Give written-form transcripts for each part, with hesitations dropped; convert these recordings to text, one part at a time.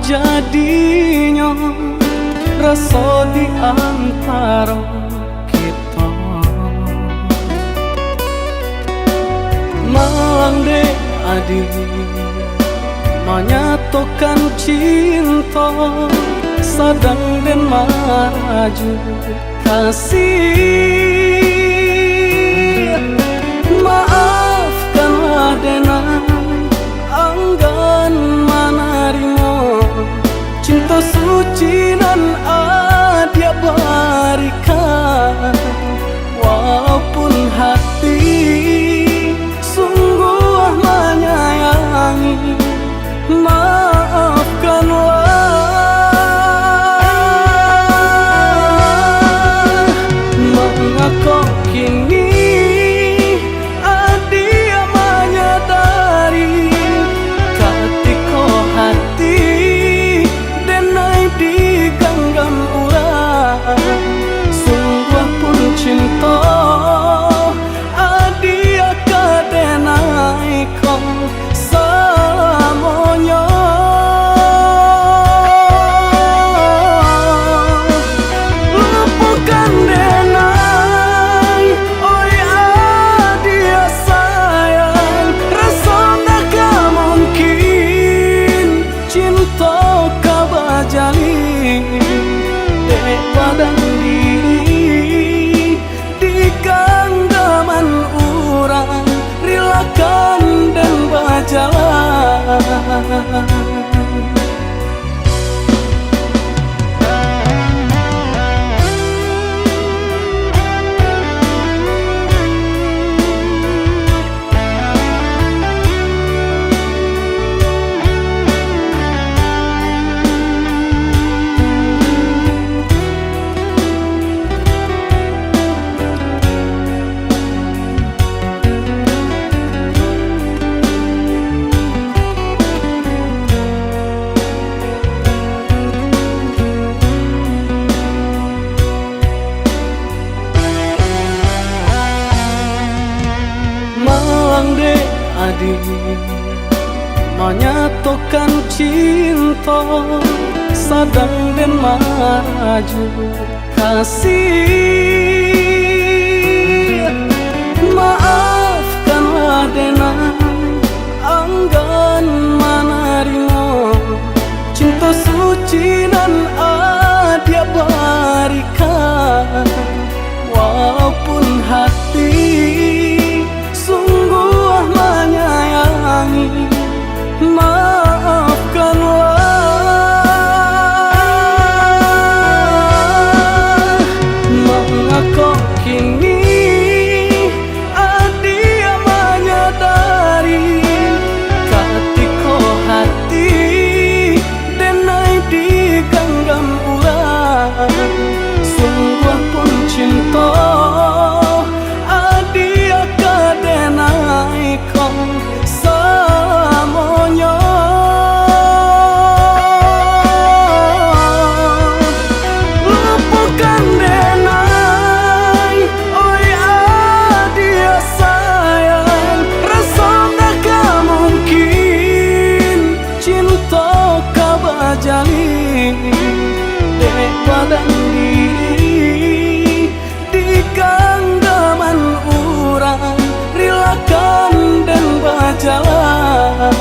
jadinya rasa di antara kita. Malang dek adik menyatukan cinta sadang dan maraju kasih. Maafkanlah denang anggan menerima cinta suci nan dia berikan. Walaupun hati sungguh menyayangi, maafkanlah. Mengapa kini adia menyadari ketika hati denai digenggam urang. Sungguh pun cinta adia kadenai kau selamanya. Lupakan denai, oi adia sayang, rasa takkan mungkin cinta kau bajali dek badan diri di genggaman urang. Rilakan dan berjalan. Malang dek adik menyatukan cinta sadang dan maraju kasih. Maafkanlah denang anggan menerima cinta suci nan dia berikan. Walaupun hati sungguh menyayangi, maafkanlah. Mengapa kini adia menyadari ketika hati denai digenggam urang. Sungguh pun cinta adia kadenai kau selamanya. Lupakan denai, oi adia sayang, rasa takkan mungkin cinta kau bajali dek badan diri di genggaman urang. Rilakan dan berjalan.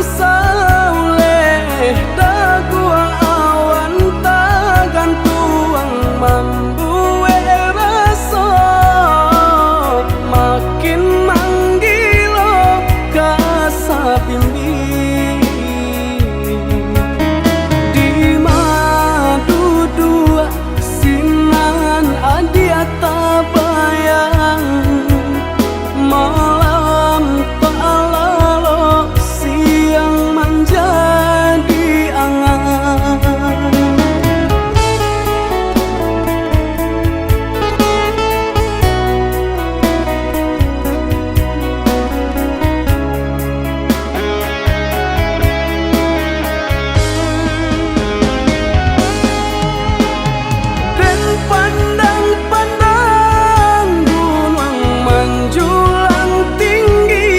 sauleh dagua awan tagan tuang mambuwe raso makin manggilo kasabimbi di madu dua sinan adia tabayang malam palalo siang menjadi angan. Dan pandang-pandang gunung menjulang tinggi,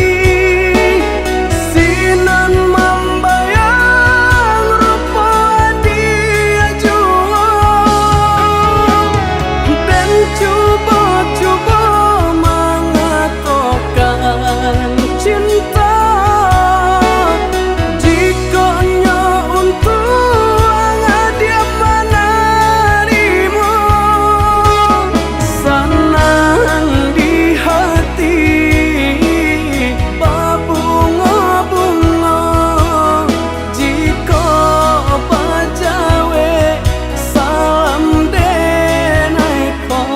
sinan membayang rupa dia jua, dan cuba-cuba mengatakan cinta jikanya untuk dia menerimu senang di hati babunga-bunga jika pajawe salam denai ko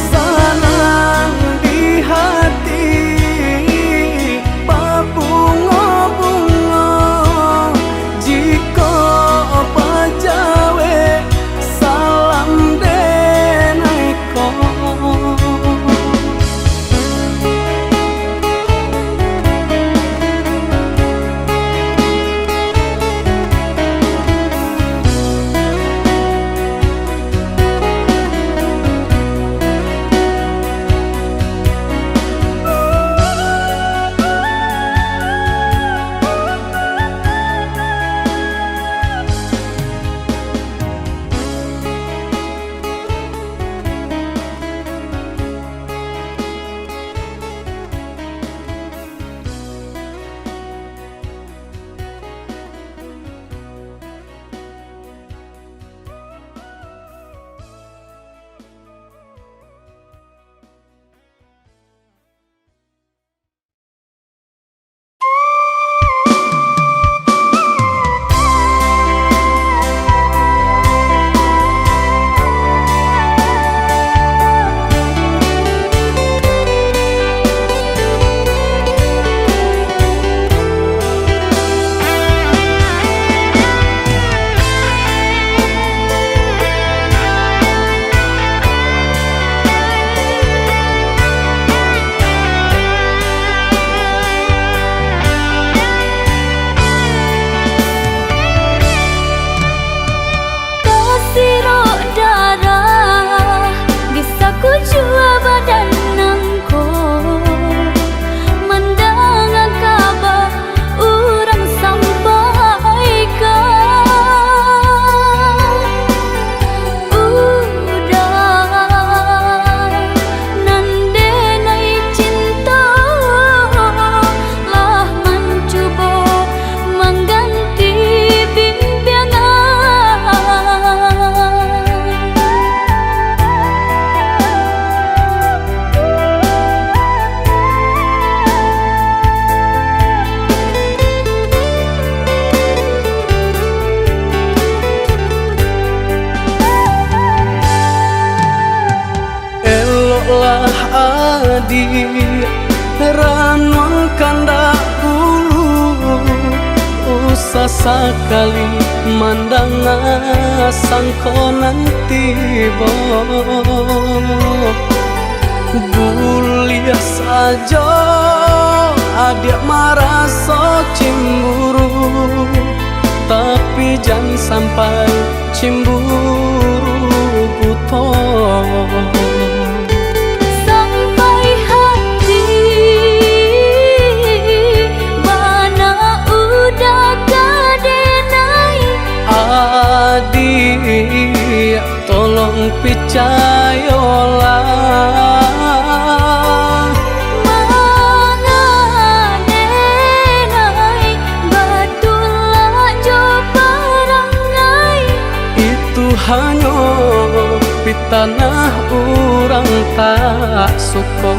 senang di hati babunga-bunga jika pajawe salam denai ko. Adi ranong kandak bulu usah sekali mandang sangkonan tiba buliah saja adik merasa cemburu tapi jangan sampai cemburu buto. Adik, tolong percayalah hanya pitanah urang tak suko.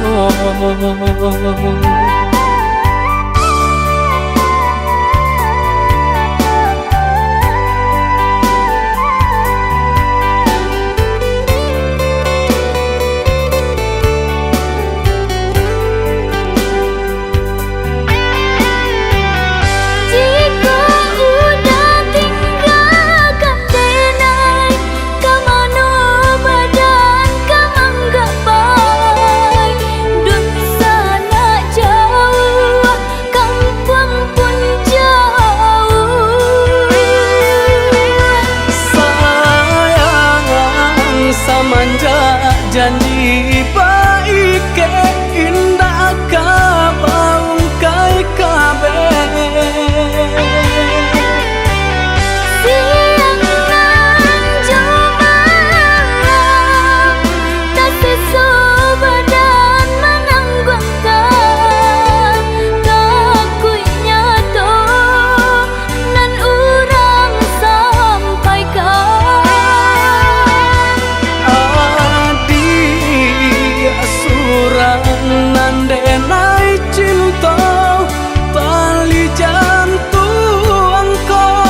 Janji baik ke indah kabaung kai kabe. Siang nan jumalang tak sesu badan menanggungkan kakunya to nan urang sampaikan. Nandenai cinta tali jantung kau.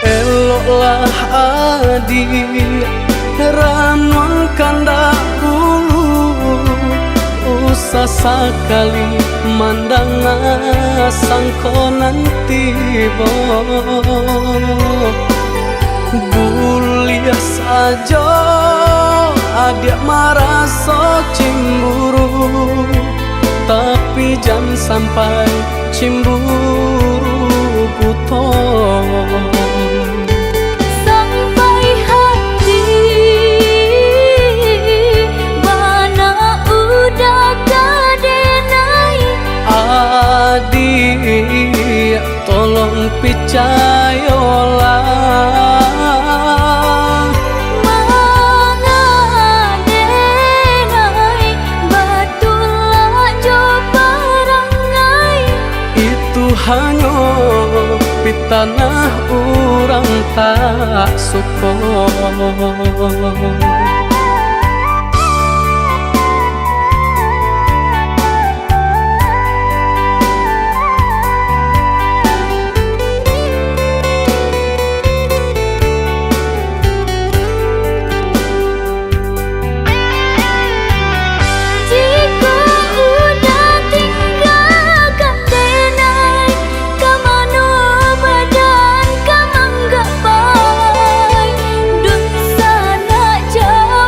Eloklah adik ranuang kanda bulu, usah sekali mandang sangkonan tiba. Bulia saja adik merasa cemburu, tapi jangan sampai cemburu buta. Adik tolong percayalah, mangadenai batulah jo perangai. Itu hanya pitanah urang tak suko. Jauh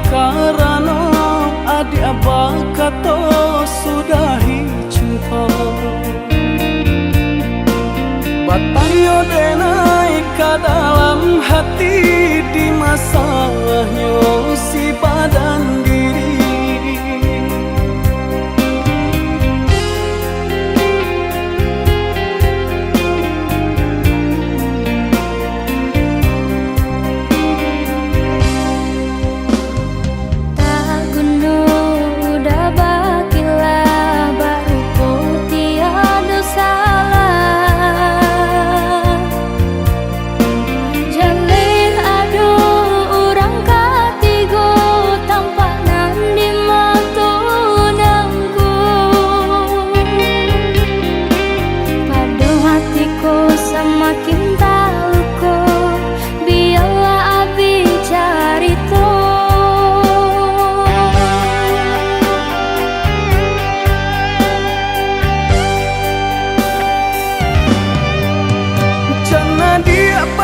karena adik abah kata sudahi cinta. Batayo denai ke dalam hati di masanya si badan diri.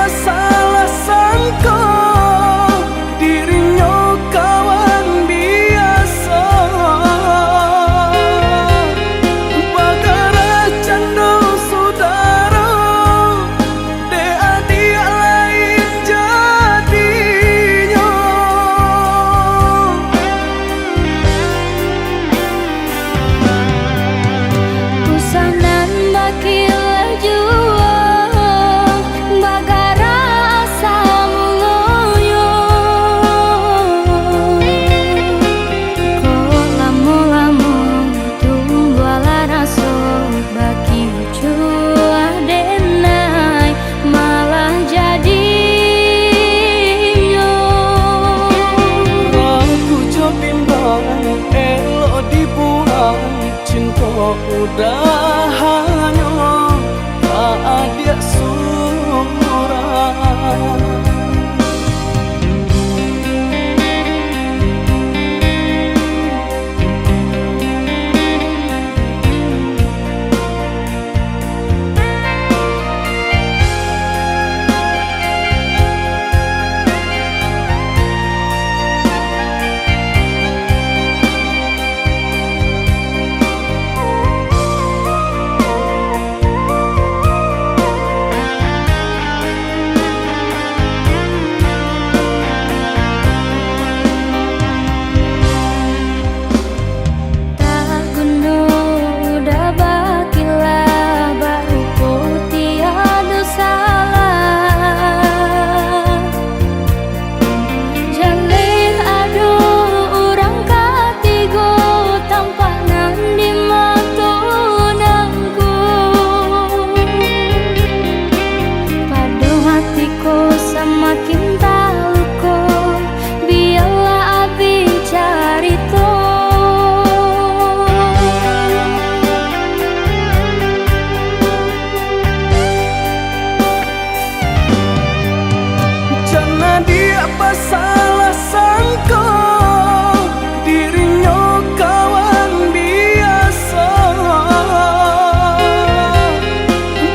Salah sangka dirinya kawan biasa, bagara canda saudara, de adik lain jadinya. Kusanan bakil jua cinta udah hanya tak ada surah. Salah sangka dirinya kawan biasa,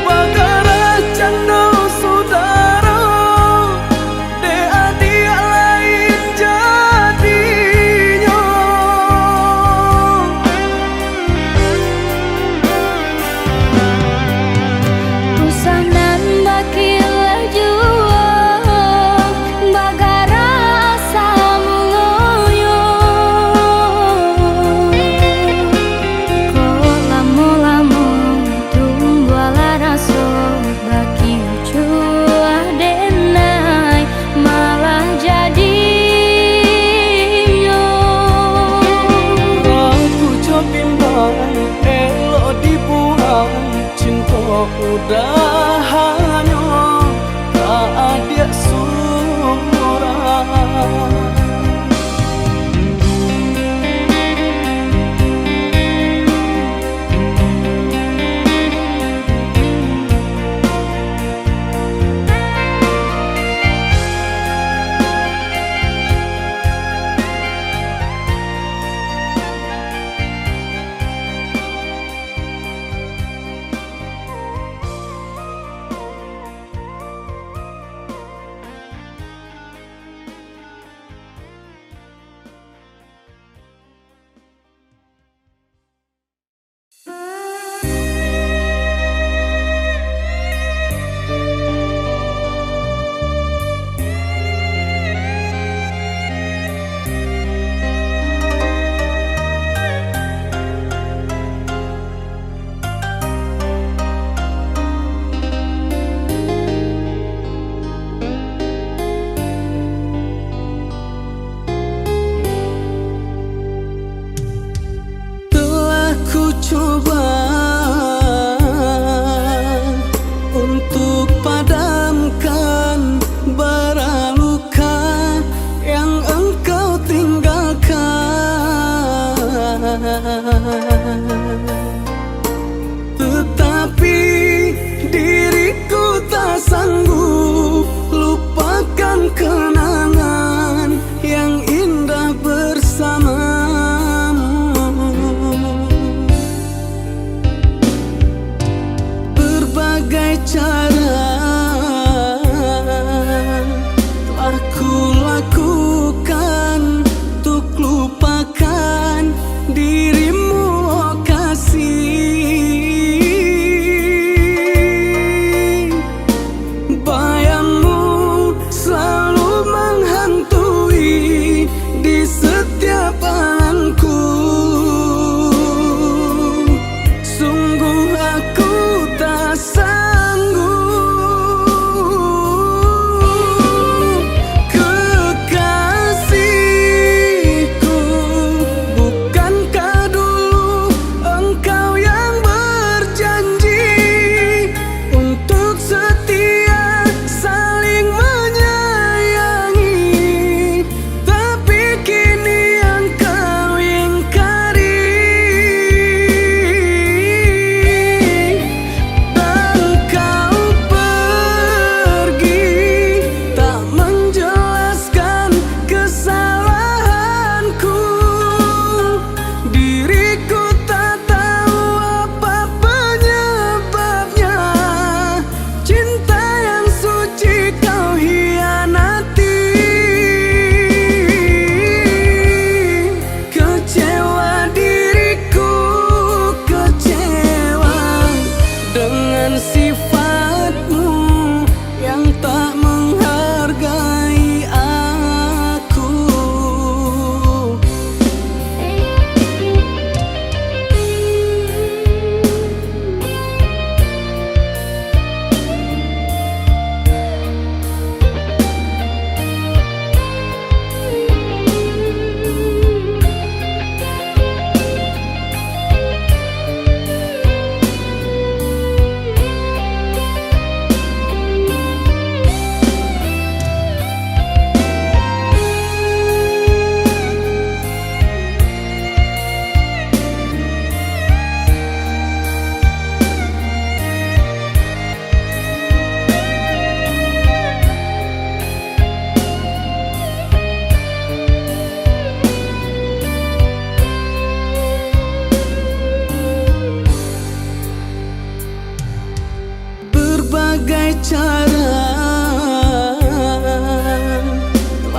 bagara canda saudara, de adik lain jadinya. Kusanan bakil jua cinta udah hanya tak ada surah. sifatmu yang tak menghargai aku. Berbagai cara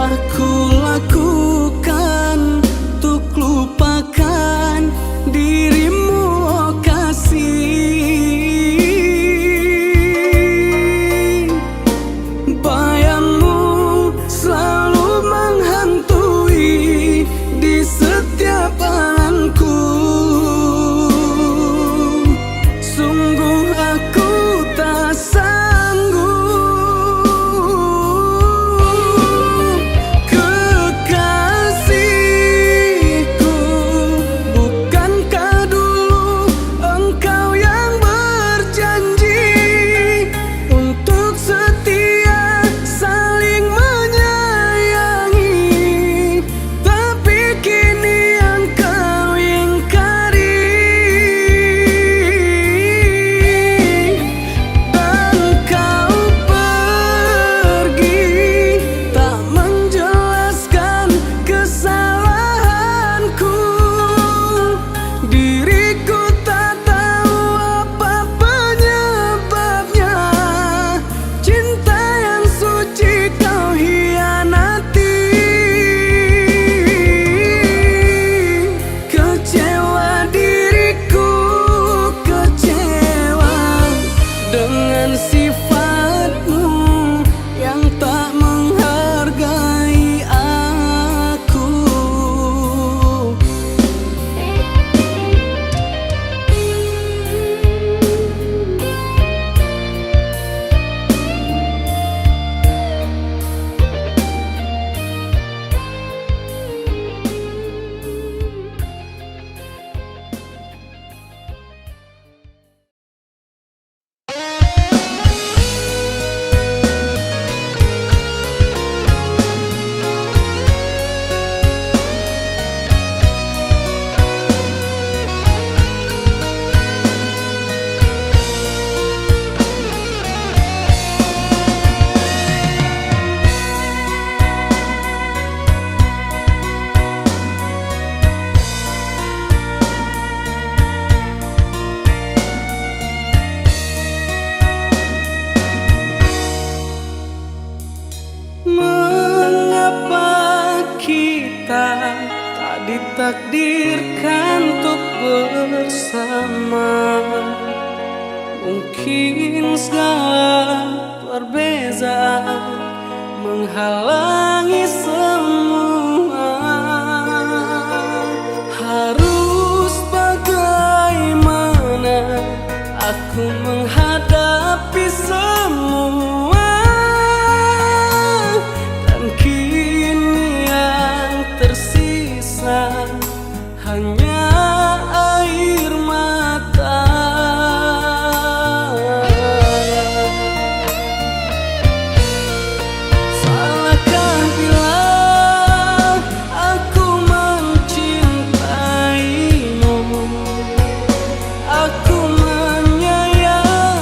telah kulakukan untuk lupakan dirimu, oh kasih. Bayangmu selalu menghantui di setiap anganku. Sungguh aku tak sanggup. Kekasihku, bukankah dulu engkau yang berjanji untuk setia saling menyayangi? Tapi kini engkau ingkari, dan kau pergi tak menjelaskan kesalahanku. Diriku tak tahu apa penyebabnya. Cinta yang suci kau hianati. Kecewa diriku, kecewa dengan sifatmu yang tak menghargai aku. Mengapa kita tak ditakdirkan untuk bersama? Mungkin segala perbezaan menghalangi semua. Harus bagaimana aku menghadapi semua? Dan kini yang tersisa hanya air mata. Salahkah bila aku mencintaimu, aku menyayangimu?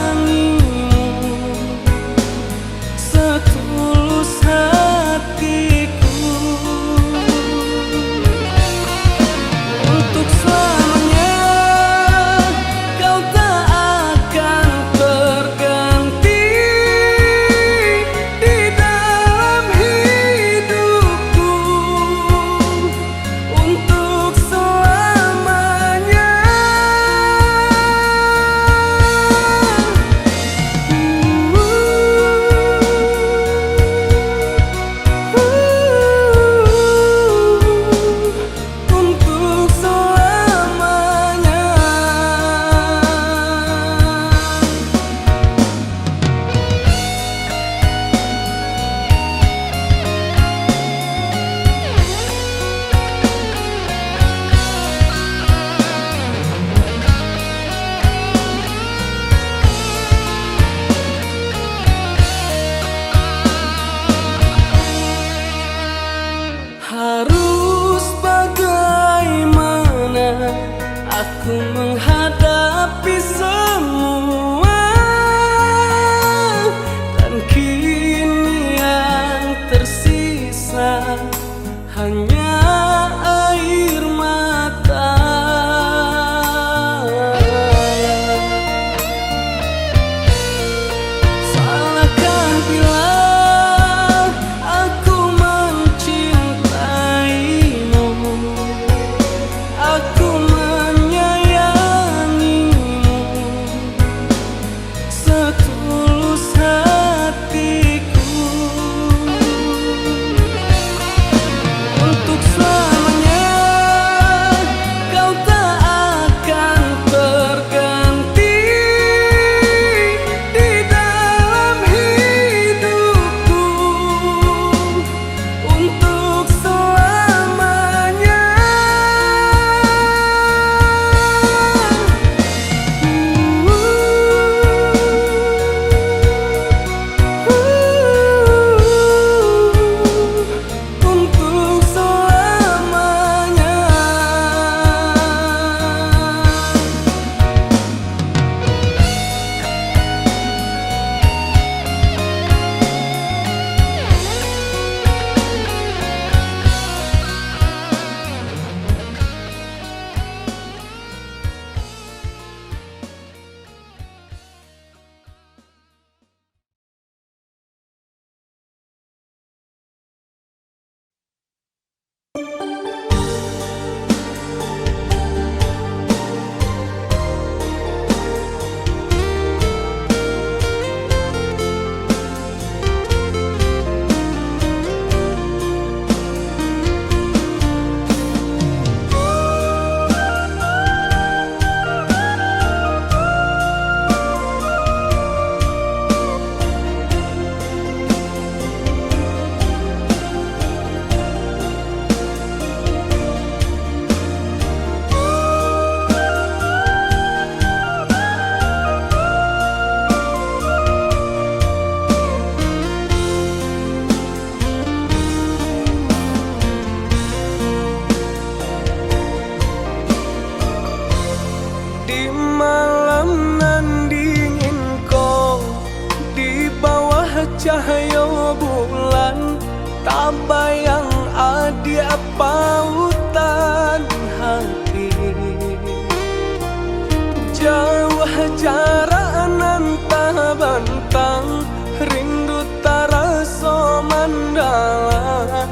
Jauh jarak nantah bantang, rindu taraso mandalang,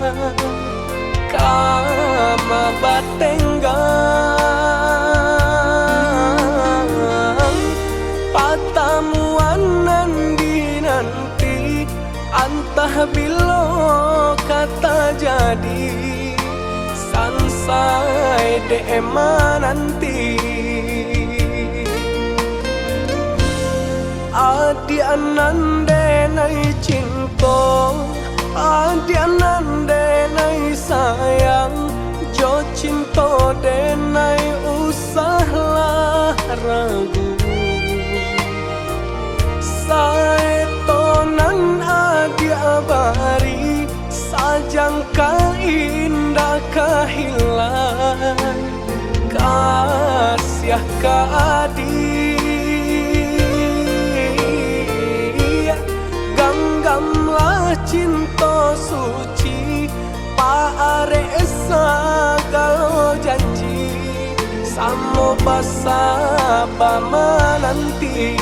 kama batenggang. Patamuan nanti nanti, antah bilo kata jadi, sansai dema nanti. Adi anande nai cinta, adi anande nai sayang, jo cinta denai usahlah ragu. Saetonan adi abari, sajangka indah kehilang, kasih ka adi. Cinta suci paare segala janji, samo basa pama nanti.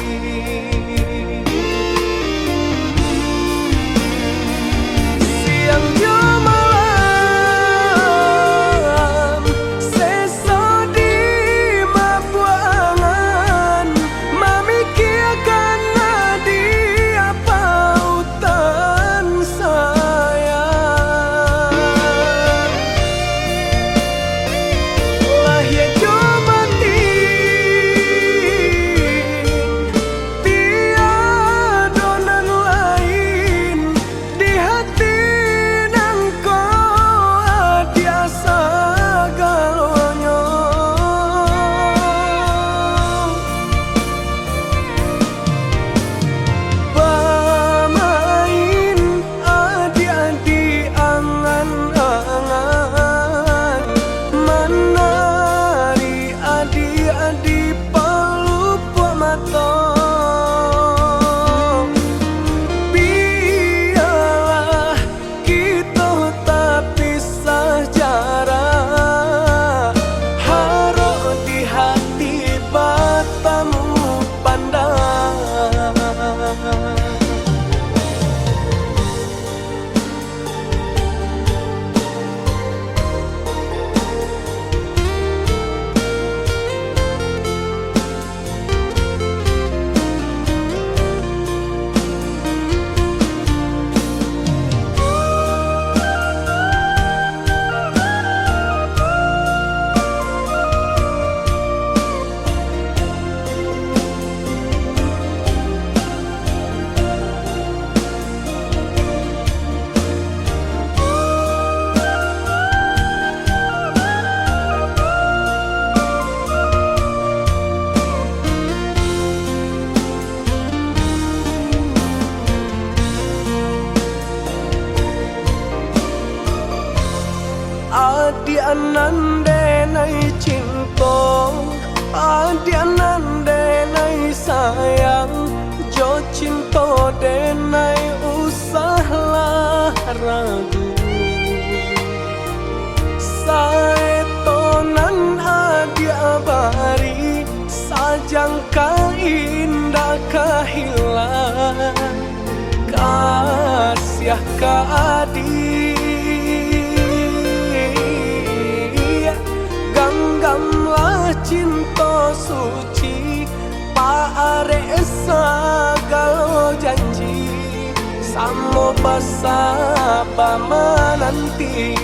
Siang jo malam sesa di mabuangan, memikirkan nadi apa utan saya. Lahir jo mati, tiada nan lain di hati nangko dia segalanya. Pamain adi-adi angan-angan, menari adi-adi pelupa mata. Biarlah kita tak pisah jarak, harap di hati batamu pandang. Adi anande nai cinta, adi anande nai sayang, jo cinta denai usahlah ragu. Saetonan adi abari, sajangka indah kehilang, kasih ka adi. Genggamlah cinta suci paare segala janji, samo basa pama nanti.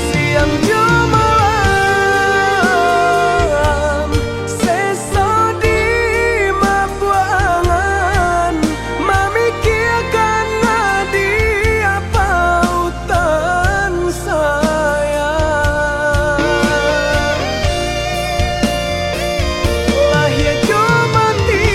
Siang jo malam sesa di mabuangan, memikirkan nadi apa utan saya. Lahir jo mati,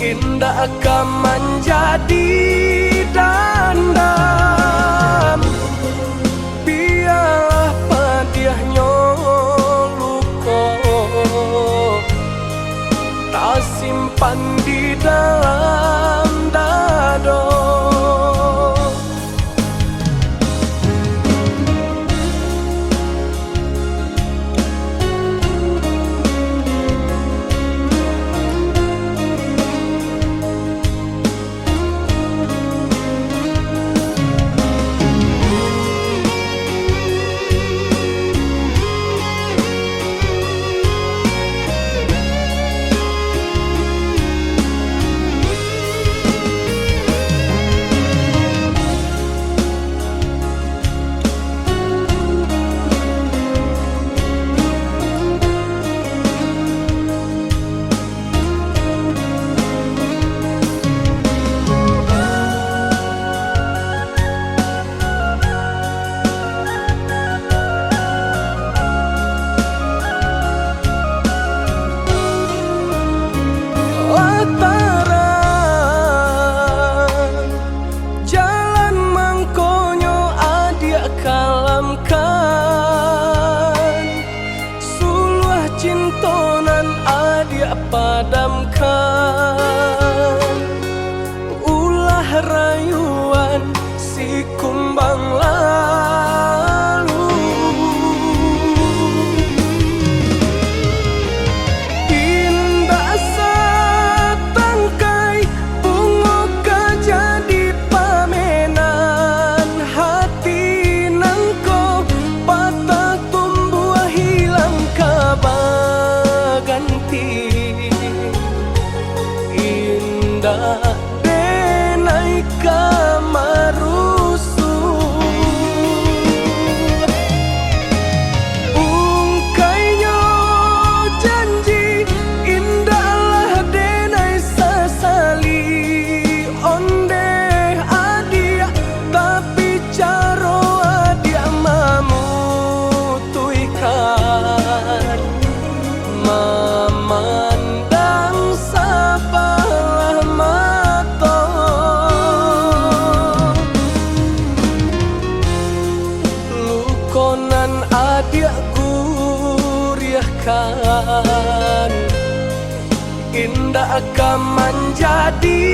indah akan menjadi dandam. Biarlah pedihnya luka tak simpan di dalam dada. Cintonan adia padamkan, ulah rayuan si kumbang lalu. Indah setangkai bunga kejadi pamenan, hati nangko patah tumbuh hilang kabar. Indah denai kamarusu, ungkainya janji indahlah denai sesali. Onde adia tapi caro adia mamutuikan, memandang sabalah mata. Lukonan adia guriahkan, indah akan menjadi